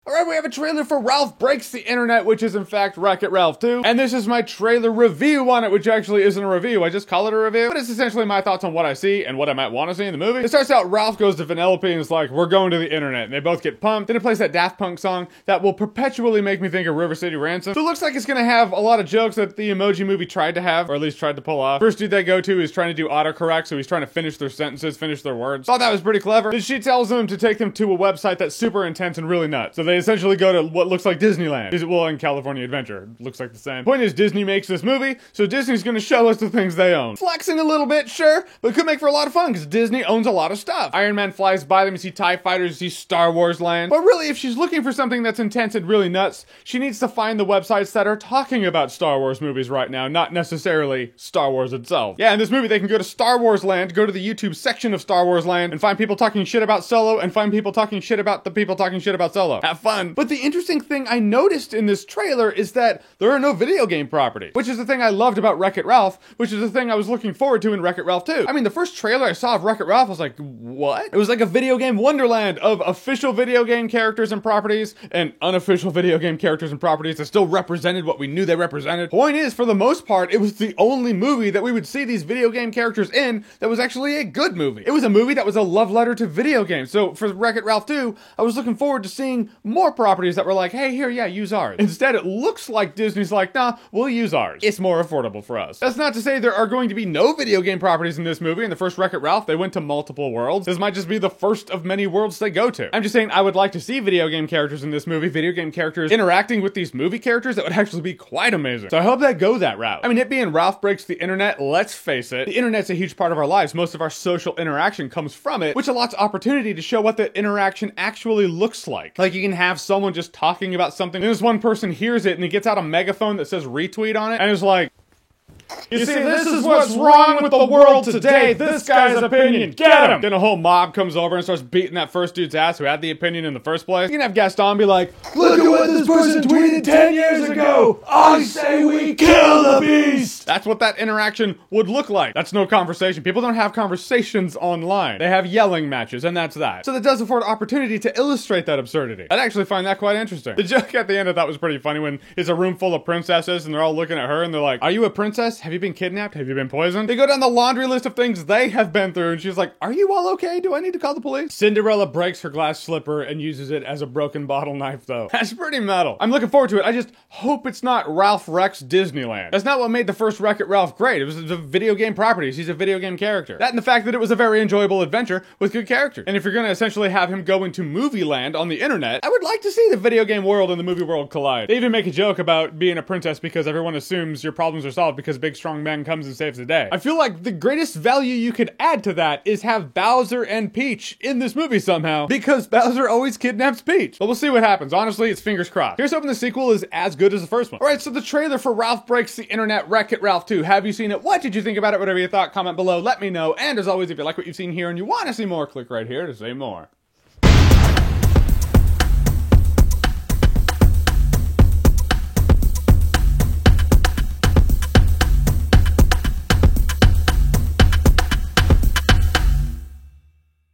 Alright, we have a trailer for Ralph Breaks the Internet, which is in fact Wreck-It Ralph 2. And this is my trailer review on it, which actually isn't a review, I just call it a review. But it's essentially my thoughts on what I see and what I might want to see in the movie. It starts out, Ralph goes to Vanellope and is like, we're going to the internet. And they both get pumped. Then it plays that Daft Punk song that will perpetually make me think of River City Ransom. So it looks like it's gonna have a lot of jokes that the Emoji Movie tried to have, or at least tried to pull off. First dude they go to is trying to do autocorrect, so he's trying to finish their sentences, finish their words. Thought that was pretty clever. Then she tells him to take them to a website that's super intense and really nuts. So they essentially go to what looks like Disneyland. Well, in California Adventure. Looks like the same. Point is, Disney makes this movie, so Disney's gonna show us the things they own. Flexing a little bit, sure, but could make for a lot of fun, because Disney owns a lot of stuff. Iron Man flies by them, you see TIE fighters, you see Star Wars land. But really, if she's looking for something that's intense and really nuts, she needs to find the websites that are talking about Star Wars movies right now, not necessarily Star Wars itself. Yeah, in this movie, they can go to Star Wars Land, go to the YouTube section of Star Wars Land, and find people talking shit about Solo, and find people talking shit about the people talking shit about Solo. Have fun. But the interesting thing I noticed in this trailer is that there are no video game properties, which is the thing I loved about Wreck-It Ralph, which is the thing I was looking forward to in Wreck-It Ralph 2. I mean, the first trailer I saw of Wreck-It Ralph, I was like, what? It was like a video game wonderland of official video game characters and properties, and unofficial video game characters and properties that still represented what we knew they represented. Point is, for the most part, it was the only movie that we would see these video game characters in that was actually a good movie. It was a movie that was a love letter to video games. So for Wreck-It Ralph 2, I was looking forward to seeing more properties that were like, hey, here, yeah, use ours. Instead, it looks like Disney's like, nah, we'll use ours. It's more affordable for us. That's not to say there are going to be no video game properties in this movie. In the first Wreck-It Ralph, they went to multiple worlds. This might just be the first of many worlds they go to. I'm just saying I would like to see video game characters in this movie, video game characters interacting with these movie characters. That would actually be quite amazing. So I hope they go that route. I mean, it being Ralph Breaks the Internet, let's face it, the internet's a huge part of our lives. Most of our social interaction comes from it, which allows opportunity to show what the interaction actually looks like. Like you can have someone just talking about something, and this one person hears it and he gets out a megaphone that says retweet on it, and is like, you see, this is what's wrong with the world today. This guy's opinion. Get him! Then a whole mob comes over and starts beating that first dude's ass who had the opinion in the first place. You can have Gaston be like, look at what this person tweeted 10 years ago. I say we kill the beast. That's what that interaction would look like. That's no conversation. People don't have conversations online. They have yelling matches, and that's that. So that does afford opportunity to illustrate that absurdity. I'd actually find that quite interesting. The joke at the end I thought was pretty funny when it's a room full of princesses and they're all looking at her and they're like, are you a princess? Have you been kidnapped? Have you been poisoned? They go down the laundry list of things they have been through, and she's like, are you all okay? Do I need to call the police? Cinderella breaks her glass slipper and uses it as a broken bottle knife, though. That's pretty metal. I'm looking forward to it. I just hope it's not Ralph Wrecks Disneyland. That's not what made the first Wreck-It Ralph great. It was the video game properties. He's a video game character. That and the fact that it was a very enjoyable adventure with good characters. And if you're gonna essentially have him go into movie land on the internet, I would like to see the video game world and the movie world collide. They even make a joke about being a princess because everyone assumes your problems are solved because big strong man comes and saves the day. I feel like the greatest value you could add to that is have Bowser and Peach in this movie somehow, because Bowser always kidnaps Peach. But we'll see what happens. Honestly, it's fingers crossed. Here's hoping the sequel is as good as the first one. Alright, so the trailer for Ralph Breaks the Internet, Wreck-It Ralph 2. Have you seen it? What did you think about it? Whatever you thought, comment below, let me know. And as always, if you like what you've seen here and you want to see more, click right here to see more.